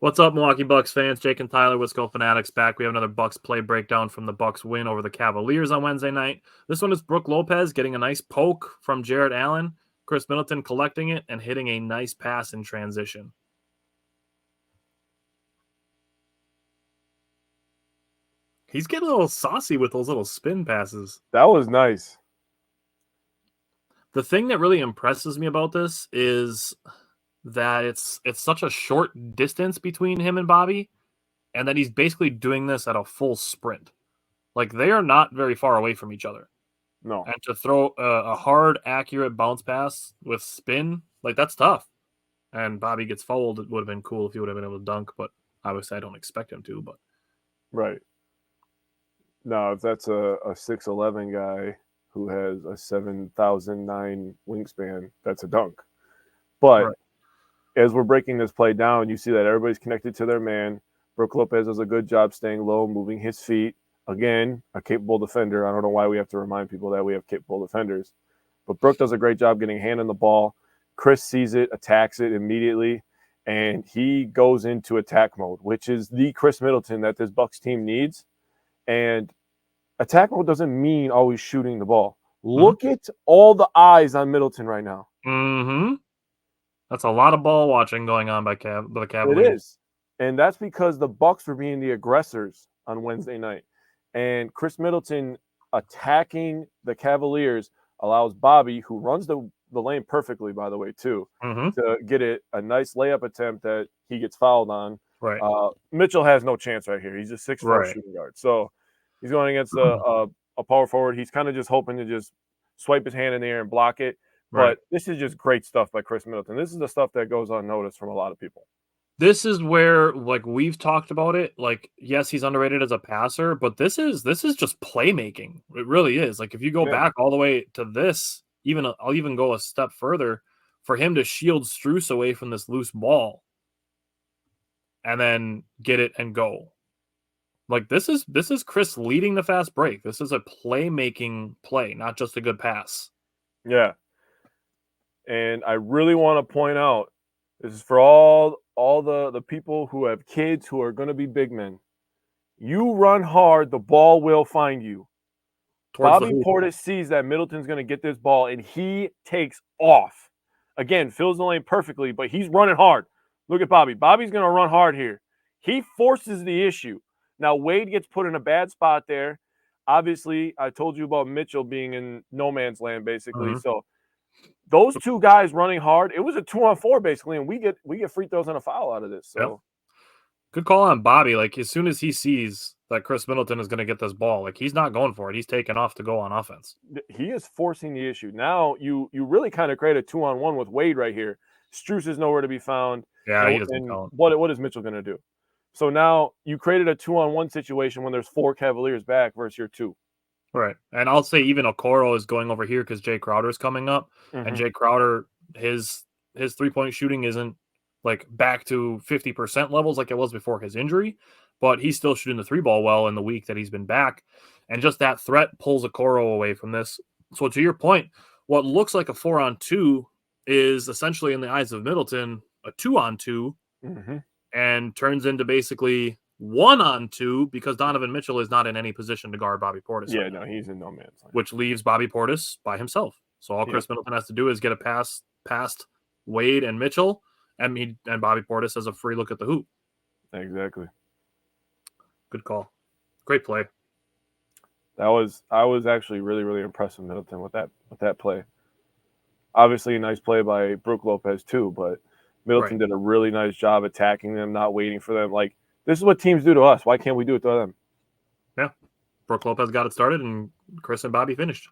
What's up, Milwaukee Bucks fans? Jake and Tyler, Wisco Fanatics back. We have another Bucks play breakdown from the Bucks win over the Cavaliers on Wednesday night. This one is Brook Lopez getting a nice poke from Jarrett Allen, Khris Middleton collecting it and hitting a nice pass in transition. He's getting a little saucy with those little spin passes. That was nice. The thing that really impresses me about this is that it's such a short distance between him and Bobby, and that he's basically doing this at a full sprint. Like, they are not very far away from each other. No. And to throw a hard, accurate bounce pass with spin, like, that's tough. And Bobby gets fouled. It would have been cool if he would have been able to dunk, but obviously I don't expect him to. But Right. No, if that's a 6'11" guy who has a 7,009 wingspan, that's a dunk. But right. As we're breaking this play down, you see that everybody's connected to their man. Brook Lopez does a good job staying low, moving his feet. Again, a capable defender. I don't know why we have to remind people that we have capable defenders. But Brook does a great job getting a hand on the ball. Khris sees it, attacks it immediately, and he goes into attack mode, which is the Khris Middleton that this Bucks team needs. And attack mode doesn't mean always shooting the ball. Look at all the eyes on Middleton right now. Mm-hmm. That's a lot of ball watching going on by the Cavaliers. It is. And that's because the Bucks were being the aggressors on Wednesday night. And Khris Middleton attacking the Cavaliers allows Bobby, who runs the lane perfectly, by the way, too, to get a nice layup attempt that he gets fouled on. Right. Mitchell has no chance right here. He's a 6'4" shooting guard. So he's going against a power forward. He's kind of just hoping to just swipe his hand in the air and block it. But this is just great stuff by Khris Middleton. This is the stuff that goes unnoticed from a lot of people. This is where, like, we've talked about it. Like, yes, he's underrated as a passer, but this is just playmaking. It really is. Like, if you go back all the way to this, I'll even go a step further, for him to shield Strus away from this loose ball and then get it and go. Like, this is Khris leading the fast break. This is a playmaking play, not just a good pass. Yeah. And I really want to point out, this is for all the people who have kids who are going to be big men. You run hard, the ball will find you. Bobby Portis sees that Middleton's going to get this ball, and he takes off. Again, fills the lane perfectly, but he's running hard. Look at Bobby. Bobby's going to run hard here. He forces the issue. Now, Wade gets put in a bad spot there. Obviously, I told you about Mitchell being in no man's land, basically. So those two guys running hard, it was a 2-on-4 basically, and we get free throws and a foul out of this. So good call on Bobby. Like, as soon as he sees that Khris Middleton is going to get this ball, like, he's not going for it. He's taking off to go on offense. He is forcing the issue. Now you really kind of create a 2-on-1 with Wade right here. Strus is nowhere to be found. Yeah, he doesn't count. What is Mitchell going to do? So now you created a 2-on-1 situation when there's 4 Cavaliers back versus your 2. Right. And I'll say even Okoro is going over here because Jay Crowder is coming up. And Jay Crowder, his 3-point shooting isn't like back to 50% levels like it was before his injury, but he's still shooting the 3-ball well in the week that he's been back. And just that threat pulls Okoro away from this. So to your point, what looks like a 4-on-2 is essentially, in the eyes of Middleton, a 2-on-2 and turns into basically 1-on-2 because Donovan Mitchell is not in any position to guard Bobby Portis. Yeah, no, he's in no man's land. Which leaves Bobby Portis by himself. So all Khris Middleton has to do is get a pass past Wade and Mitchell, and Bobby Portis has a free look at the hoop. Exactly. Good call. Great play. I was actually really, really impressed with Middleton with that play. Obviously, a nice play by Brook Lopez too, but Middleton did a really nice job attacking them, not waiting for them. Like, this is what teams do to us. Why can't we do it to them? Yeah. Brook Lopez got it started, and Khris and Bobby finished.